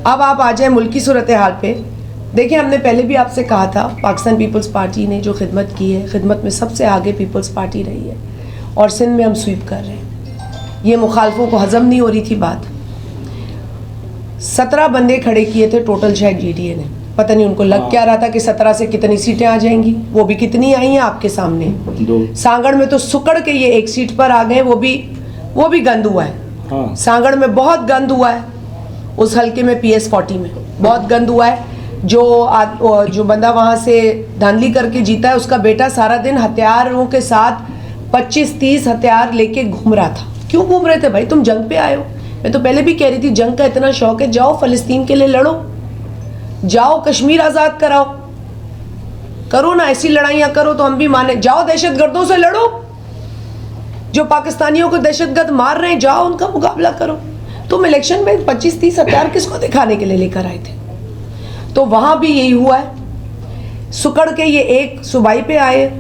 अब आप आ जाए मुल्क की सूरत हाल पे। देखिए, हमने पहले भी आपसे कहा था, पाकिस्तान पीपल्स पार्टी ने जो खिदमत की है, खिदमत में सबसे आगे पीपल्स पार्टी रही है और सिंध में हम स्वीप कर रहे हैं। ये मुखालफों को हजम नहीं हो रही थी बात। 17 बंदे खड़े किए थे टोटल शायद GDA ने, पता नहीं उनको लग क्या रहा था कि 17 से कितनी सीटें आ जाएंगी। वो भी कितनी आई हैं आपके सामने। सांगड़ में तो सुकड़ के ये 1 सीट पर आ गए, वो भी गंद हुआ है। सांगड़ में बहुत गंद हुआ है, उस हल्के में PS 40 में बहुत गंद हुआ है। जो बंदा वहाँ से धांधली करके जीता है, उसका बेटा सारा दिन हथियारों के साथ 25-30 हथियार लेके घूम रहा था। क्यों घूम रहे थे भाई? तुम जंग पे आए हो। मैं तो पहले भी कह रही थी, जंग का इतना शौक है, जाओ फ़लस्तीन के लिए लड़ो, जाओ कश्मीर आज़ाद कराओ, करो ना, ऐसी लड़ाइयाँ करो तो हम भी माने। जाओ दहशतगर्दों से लड़ो, जो पाकिस्तानियों को दहशतगर्द मार रहे हैं, जाओ उनका मुकाबला करो। तुम इलेक्शन में 25-30 हथियार किसको दिखाने के लिए लेकर आए थे? तो वहाँ भी यही हुआ है। सुकड़ के ये एक सूबाई पे आए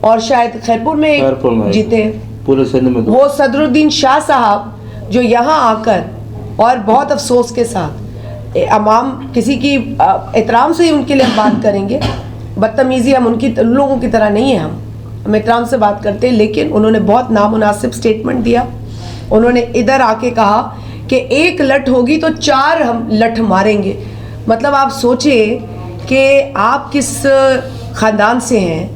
और शायद खैरपुर में एक जीते पूरे सिंध में। वो सदरुद्दीन शाह साहब जो यहाँ आकर और बहुत अफसोस के साथ अमाम किसी की एहतराम से ही उनके लिए हम बात करेंगे, बदतमीज़ी हम उन लोगों की तरह नहीं है, हम एहतराम से बात करते हैं, लेकिन उन्होंने बहुत नामुनासिब स्टेटमेंट दिया। उन्होंने इधर आके कहा कि 1 लठ होगी तो 4 हम लठ मारेंगे। मतलब आप सोचिए कि आप किस ख़ानदान से हैं।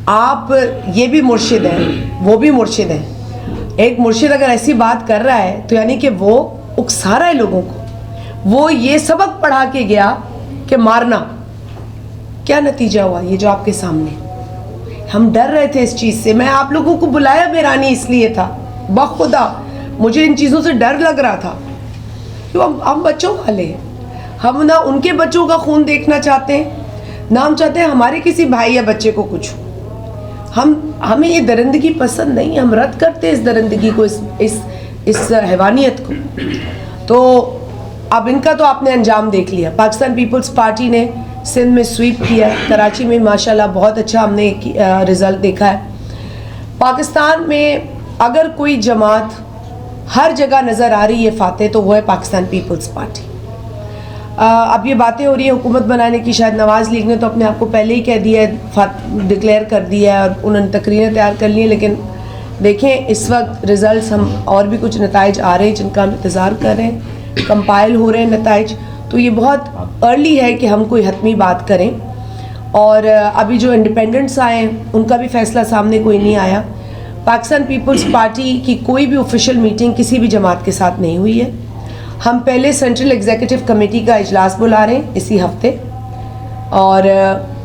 आप ये भी मुर्शिद हैं, वो भी मुर्शिद हैं। एक मुर्शिद अगर ऐसी बात कर रहा है तो यानी कि वो उकसा रहा है लोगों को। वो ये सबक पढ़ा के गया कि मारना, क्या नतीजा हुआ ये जो आपके सामने। हम डर रहे थे इस चीज़ से। मैं आप लोगों को बुलाया बेरानी इसलिए था, बखुदा मुझे इन चीज़ों से डर लग रहा था। क्यों? हम बच्चों वाले हैं, हम ना उनके बच्चों का खून देखना चाहते हैं, ना हम चाहते हैं हमारे किसी भाई या बच्चे को कुछ। हमें ये दरिंदगी पसंद नहीं, हम रद्द करते हैं इस दरिंदगी को, इस हैवानियत को। तो अब इनका तो आपने अंजाम देख लिया। पाकिस्तान पीपल्स पार्टी ने सिंध में स्वीप किया, कराची में माशाल्लाह बहुत अच्छा हमने रिज़ल्ट देखा है। पाकिस्तान में अगर कोई जमात हर जगह नज़र आ रही है फातेह, तो वो है पाकिस्तान पीपल्स पार्टी। अब ये बातें हो रही है हुकूमत बनाने की, शायद नवाज़ लीग ने तो अपने आप को पहले ही कह दिया है, डिक्लेयर कर दिया है और उन्होंने तकरीरें तैयार कर ली हैं। लेकिन देखें इस वक्त रिज़ल्ट हम और भी कुछ नताइज आ रहे हैं जिनका हम इंतज़ार कर रहे हैं, कंपाइल हो रहे हैं नताइज। तो ये बहुत अर्ली है कि हम कोई हतमी बात करें। और अभी जो इंडिपेंडेंट्स आए हैं उनका भी फ़ैसला सामने कोई नहीं आया। पाकिस्तान पीपल्स पार्टी की कोई भी ऑफिशियल मीटिंग किसी भी जमात के साथ नहीं हुई है। हम पहले सेंट्रल एग्जीक्यूटिव कमेटी का इजलास बुला रहे हैं इसी हफ्ते, और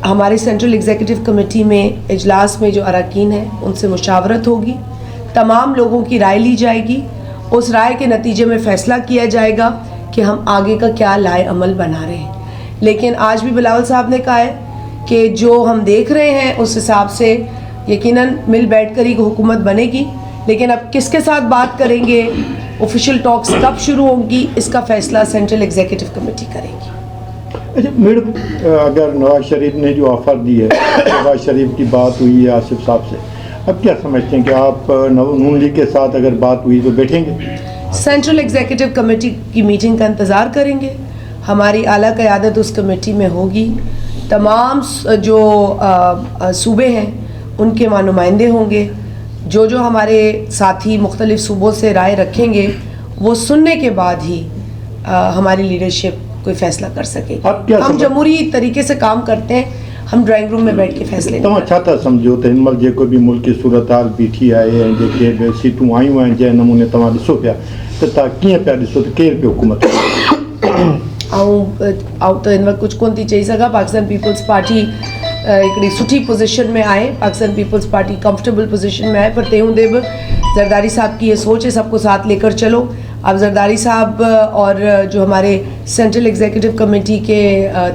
हमारे सेंट्रल एग्जीक्यूटिव कमेटी में इजलास में जो अरकान हैं उनसे मुशावरत होगी, तमाम लोगों की राय ली जाएगी। उस राय के नतीजे में फ़ैसला किया जाएगा कि हम आगे का क्या लाए अमल बना रहे हैं। लेकिन आज भी बिलावल साहब ने कहा है कि जो हम देख रहे हैं उस हिसाब से यकीनन मिल बैठ कर ही हुकूमत बनेगी। लेकिन अब किसके साथ बात करेंगे, ऑफिशियल टॉक्स कब शुरू होंगी, इसका फ़ैसला सेंट्रल एग्जीक्यूटिव कमेटी करेगी। अच्छा मैडम, अगर नवाज शरीफ ने जो ऑफ़र दी है, नवाज शरीफ की बात हुई है आसिफ साहब से, अब क्या समझते हैं कि आप नून लीग के साथ अगर बात हुई तो बैठेंगे? सेंट्रल एग्जीक्यूटिव कमेटी की मीटिंग का इंतज़ार करेंगे। हमारी आला क़यादत उस कमेटी में होगी, तमाम जो सूबे हैं उनके नुमाइंदे होंगे। जो हमारे साथी मुख्तलिफ़ सूबों से राय रखेंगे वो सुनने के बाद ही हमारी लीडरशिप कोई फ़ैसला कर सकेगी। हम जमहूरी तरीके से काम करते हैं, हम ड्राइंग रूम में बैठ के फैसले तव्हां छा था सम्झो त हिन महिल जेको बि मुल्क जी सूरत हाल बीठी आहे ऐं जेके सीटूं आयूं आहिनि जंहिं नमूने तव्हां ॾिसो पिया त तव्हां कीअं पिया ॾिसो त केरु पियो हुकूमत आउं त हिन वक़्तु कुझु कोन थी चई सघां। पाकिस्तान पीपल्स पार्टी हिकिड़ी सुठी पोजीशन में आहे, पाकिस्तान पीपल्स पार्टी कंफर्टेबल पोजीशन में आहे, पर तंहिं हूंदे बि जरदारी साहब की ये सोच है सबको साथ लेकर चलो। अब जरदारी साहब और जो हमारे सेंट्रल एग्जीक्यूटिव कमेटी के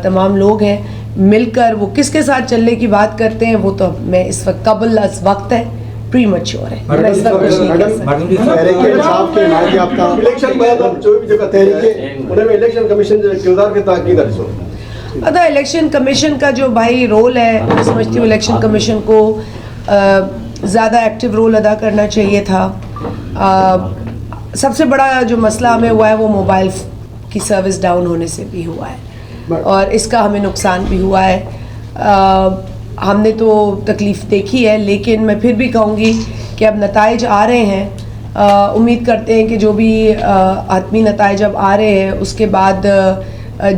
तमाम लोग हैं मिलकर वो किसके साथ चलने की बात करते हैं, वो तो मैं इस वक्त कबल वक्त है, प्री मैच्योर है। इलेक्शन कमीशन का जो भाई रोल है, मैं समझती हूँ इलेक्शन कमीशन को ज़्यादा एक्टिव रोल अदा करना चाहिए था। सबसे बड़ा जो मसला हमें हुआ है वो मोबाइल की सर्विस डाउन होने से भी हुआ है और इसका हमें नुकसान भी हुआ है। हमने तो तकलीफ़ देखी है, लेकिन मैं फिर भी कहूँगी कि अब नताइज आ रहे हैं। उम्मीद करते हैं कि जो भी हतमी नताइज अब आ रहे हैं उसके बाद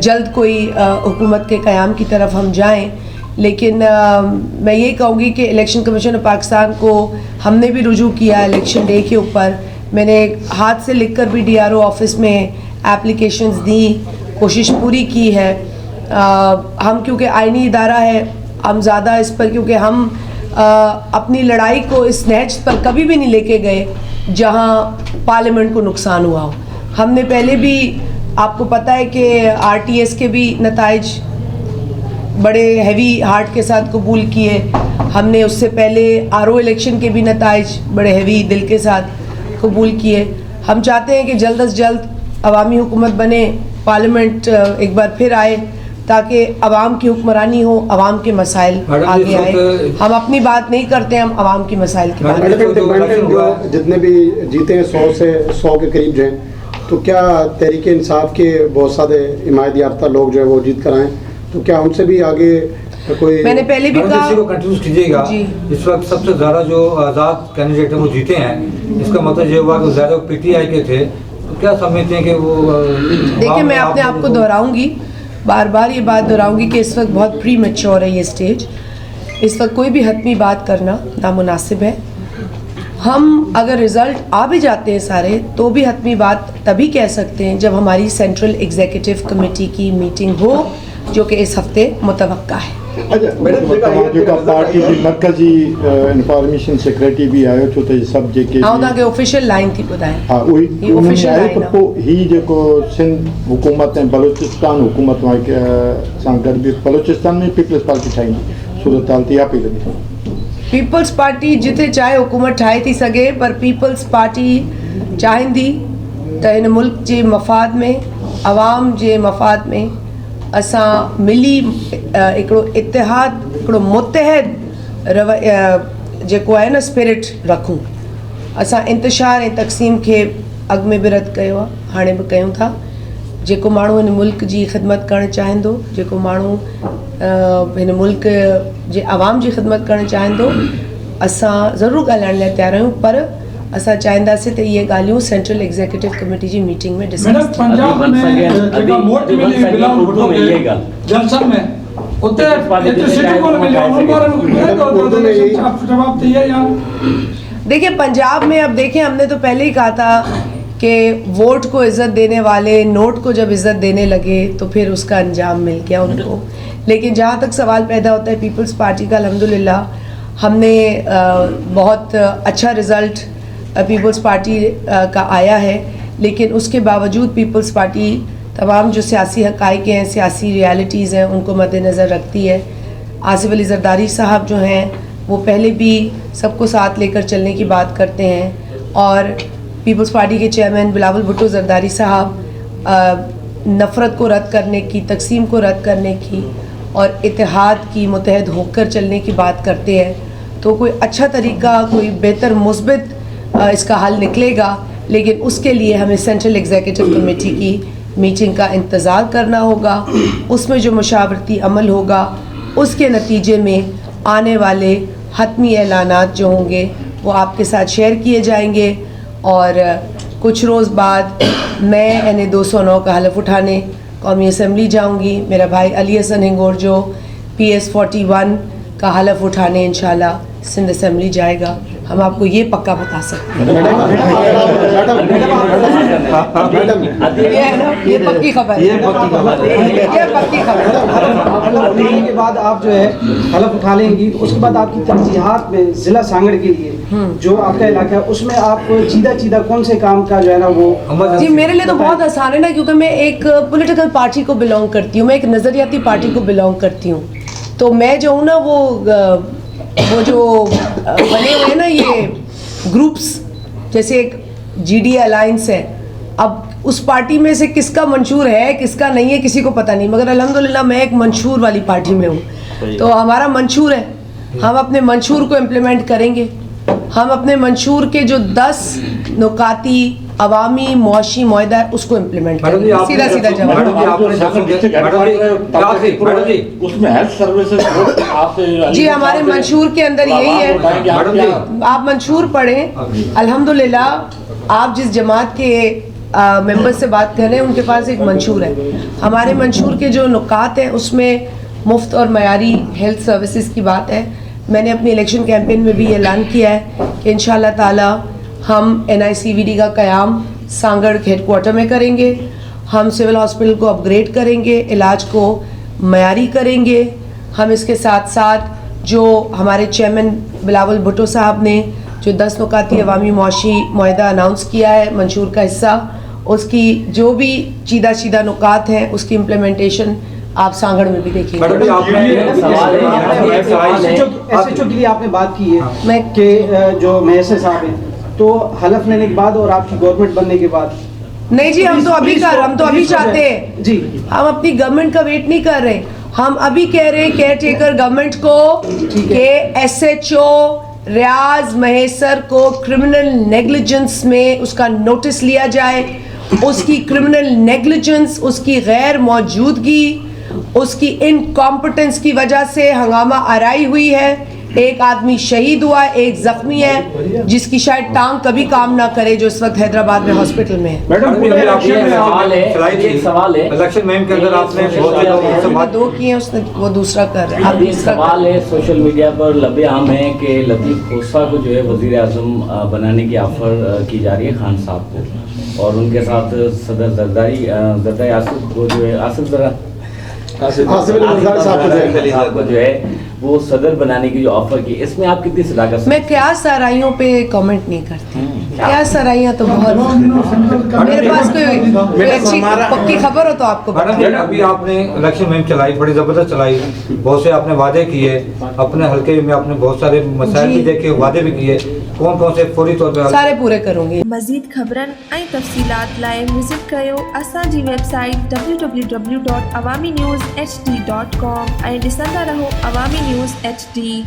जल्द कोई हुकूमत के क़याम की तरफ हम जाएं। लेकिन मैं ये कहूँगी कि इलेक्शन कमीशन ऑफ पाकिस्तान को हमने भी रुजू किया इलेक्शन डे के ऊपर। मैंने हाथ से लिखकर भी DRO ऑफिस में एप्लीकेशंस दी, कोशिश पूरी की है। हम क्योंकि आइनी इदारा है, हम ज़्यादा इस पर, क्योंकि हम अपनी लड़ाई को इस नहज पर कभी भी नहीं लेके गए जहां पार्लियामेंट को नुकसान हुआ हो। हमने पहले भी, आपको पता है कि RTS के भी नताइज बड़े हैवी हार्ट के साथ कबूल किए। हमने उससे पहले RO इलेक्शन के भी नताइज बड़े हैवी दिल के साथ कबूल किए। हम चाहते हैं कि जल्द अज जल्द अवामी हुकूमत बने, पार्लियामेंट एक बार फिर आए ताकि अवाम की हुक्मरानी हो, अवाम के मसाइल आगे आए। हम अपनी बात नहीं करते, हम अवाम की मसाइल की बात करते हैं। जितने भी जीते हैं 100 से 100 के करीब जो हैं, तो क्या तहरीक इंसाफ के बहुत सारे हिमायत याफ्ता लोग जो है वो जीत कर आए, तो क्या उनसे भी आगे कोई? मैंने पहले भी कहा, को कंटिन्यू कीजिएगा। इस वक्त सबसे ज़्यादा जो आज़ाद कैंडिडेट हैं वो जीते हैं, इसका मतलब ये हुआ कि ज़्यादा PTI के थे, तो क्या समझते हैं कि वो? देखिए, मैं अपने आप को दोहराऊंगी, बार बार ये बात दोहराऊंगी कि इस वक्त बहुत प्री मैच्योर है ये स्टेज। इस वक्त कोई भी हतमी बात करना नामुनासिब है। हम अगर रिज़ल्ट आ भी जाते हैं सारे, तो भी हतमी बात तभी कह सकते हैं जब हमारी सेंट्रल एग्जीक्यूटिव कमेटी की मीटिंग हो, जो कि इस हफ्ते मुतवक्का है। अच्छा मैडम, पार्टी की मरकजी इंफॉर्मेशन सेक्रेटरी भी आयो छो त सब जेके के ऑफिशियल लाइन थी ॿुधाए। हाँ, वही ये ऑफिशियल आयो लाइन त पोइ ही जेको सिंध हुकूमत ऐं बलूचिस्तान हुकूमत सां गॾु बि बलूचिस्तान में पीपल्स पार्टी ठाहींदी सूरत हाल थी पई लॻे। पीपल्स पार्टी जिते चाहे हुकूमत ठाहे थी सघे, पर पीपल्स पार्टी चाहींदी त हिन मुल्क जे मफ़ाद में, अवाम जे मफ़ाद में असां मिली हिकिड़ो इतिहाद, हिकिड़ो मुतहद जेको आहे न स्पिरिट रखूं। असां इंतशार ऐं तक़सीम खे अॻु में बि रद्द कयो आहे, हाणे बि कयूं था। जेको माण्हू हिन मुल्क जी ख़िदमत करणु चाहींदो, जेको माण्हू हिन मुल्क जे आवाम जी ख़िदमत करणु चाहींदो, असां ज़रूरु ॻाल्हाइण लाइ तयारु आहियूं, पर असां चाहींदासीं त इहे ॻाल्हियूं सेंट्रल एग्जीक्यूटिव कमेटी जी मीटिंग में डिस्कस मैडम, पंजाब में जेका वोट मिली बिलाल भुट्टो खे जलसन में, उते इलेक्ट्रिसिटी को मिली, उन बारे में जवाब दिया या? देखिए, पंजाब में अब देखें, हमने तो पहले ही कहा था कि वोट को इज़्ज़त देने वाले नोट को जब इज़्ज़त देने लगे तो फिर उसका अंजाम मिल गया उनको। लेकिन जहाँ तक सवाल पैदा होता है पीपल्स पार्टी का, अल्हम्दुलिल्लाह हमने बहुत अच्छा रिज़ल्ट पीपल्स पार्टी का आया है। लेकिन उसके बावजूद पीपल्स पार्टी तमाम जो सियासी हक़ाइक़ हैं, सियासी रियलिटीज़ हैं, उनको मद्देनज़र रखती है। आसिफ अली ज़रदारी साहब जो हैं वो पहले भी सबको साथ लेकर चलने की बात करते हैं, और पीपल्स पार्टी के चेयरमैन बिलावल भुट्टो ज़रदारी साहब नफ़रत को रद्द करने की, तकसीम को रद्द करने की और इत्तेहाद की, मुतहद होकर चलने की बात करते हैं। तो कोई अच्छा तरीका, कोई बेहतर मुस्बित इसका हल निकलेगा, लेकिन उसके लिए हमें सेंट्रल एग्जीक्यूटिव कमेटी की मीटिंग का इंतज़ार करना होगा। उसमें जो मशावरती अमल होगा उसके नतीजे में आने वाले हतमी ऐलानात जो होंगे वो आपके साथ शेयर किए जाएंगे। और कुछ रोज़ बाद मैं यानी 209 का हलफ उठाने कौमी असम्बली जाऊंगी। मेरा भाई अली हसन हिंगोर जो PS 41 का हलफ उठाने इंशाल्लाह सिंध असम्बली जाएगा। हम आपको ये पक्का बता सकते हैं। ये है ना, ये पक्की खबर, ये पक्की खबर। के बाद आप जो है हलफ उठा लेंगी, तो उसके बाद आपकी तरजीहात में ज़िला सांगड़ के लिए जो आपका इलाका है उसमें आप चीदा कौन से काम का जो है ना वो? जी, मेरे लिए तो बहुत आसान है ना, क्योंकि मैं एक पॉलिटिकल पार्टी को बिलोंग करती हूँ, मैं एक नज़रियाती पार्टी को बिलोंग करती हूँ। तो मैं जो हूँ ना वो जो बने हुए ना ये ग्रुप्स, जैसे एक GD अलायंस है, अब उस पार्टी में से किसका मंशूर है किसका नहीं है किसी को पता नहीं, मगर अल्हम्दुलिल्लाह मैं एक मंशूर वाली पार्टी में हूँ। तो हमारा मंशूर है, हम अपने मंशूर को इम्प्लीमेंट करेंगे हम अपने मंशूर के जो 10 नुकाती अवामी मुआशी मुआहदा है उसको इम्प्लीमेंट मैडम जी, करेंगे। आपने सीधा सीधा जवाब। मैडम जी, आपने उसमें हेल्थ सर्विसेज आप जी हमारे मंशूर के अंदर यही है। मैडम जी, आप मंशूर पढ़ें, अल्हम्दुलिल्लाह आप जिस जमात के मेंबर से बात कर रहे हैं उनके पास एक मंशूर है। हमारे मंशूर के जो नुकात हैं उसमें मुफ्त और मयारी हेल्थ सर्विसेज की बात है। मैंने अपनी इलेक्शन कैंपेन में भी ऐलान किया है कि इंशाल्लाह ताला हम NICVD का क़याम सांगड़ हेडक्वार्टर में करेंगे। हम सिविल हॉस्पिटल को अपग्रेड करेंगे, इलाज को मयारी करेंगे। हम इसके साथ साथ जो हमारे चेयरमैन बिलावल भुट्टो साहब ने जो 10 नुकाती अवामी मुआशी मुआहदा अनाउंस किया है मंशूर का हिस्सा, उसकी जो भी चीदा नुकात हैं उसकी इम्प्लीमेंटेशन आप सांगड़ में भी देखेंगे। मैडम जी, SHO के लिए आपने बात की है मैं कि जो महसे साहब हैं तो हलफ लेने के बाद और आपकी गवर्नमेंट बनने के बाद नहीं जी, हम तो अभी चाहते हैं जी, हम अपनी गवर्नमेंट का वेट नहीं कर रहे। हम अभी कह रहे हैं केयर टेकर गवर्नमेंट को कि SHO रियाज महेसर को क्रिमिनल नेग्लिजेंस में उसका नोटिस लिया जाए। उसकी क्रिमिनल नेग्लिजेंस, उसकी गैर मौजूदगी, उसकी इनकॉम्पिटेंस की वजह से हंगामा आराई हुई है। एक आदमी शहीद हुआ है, एक जख्मी है जिसकी शायद टांग कभी काम ना करे, जो इस वक्त हैदराबाद में हॉस्पिटल में है। मैडम जी, अभी आपने एक सवाल है इलेक्शन में के अंदर आपने बहुत से लोगों से बात दो किए हैं, उसने वो दूसरा कर रहा है। आप अभी दूसरा कर सवाल है सोशल मीडिया पर लबे आम है कि लतीफ़ खोसला को जो है वज़ीर आज़म बनाने की ऑफर की जा रही है खान साहब को, और उनके साथ सदर जरदारी आसिफ को जो है साहब को जो है वो सदर बनाने की जो ऑफर की, इसमें आप कितनी सदाकत से? मैं क्या सराइयों पे कमेंट नहीं करती। क्या सराइयाँ तो बहुत, मेरे पास कोई अच्छी पक्की खबर हो तो आपको मैडम जी, अभी आपने इलेक्शन मुहिम चलाई, बड़ी जबरदस्त चलाई, बहुत से आपने वादे किए, अपने हल्के में आपने बहुत सारे मसाइल भी देखे, वादे भी किए, कौन कौन से फौरी तौर पे सारे पूरे करूंगी। मज़ीद ख़बरनि ऐं तफ़सीलात लाइ विज़िट कयो असांजी वेबसाइट www.awamiNewsHD.com ऐं ॾिसंदा रहो अवामी न्यूज़ HD।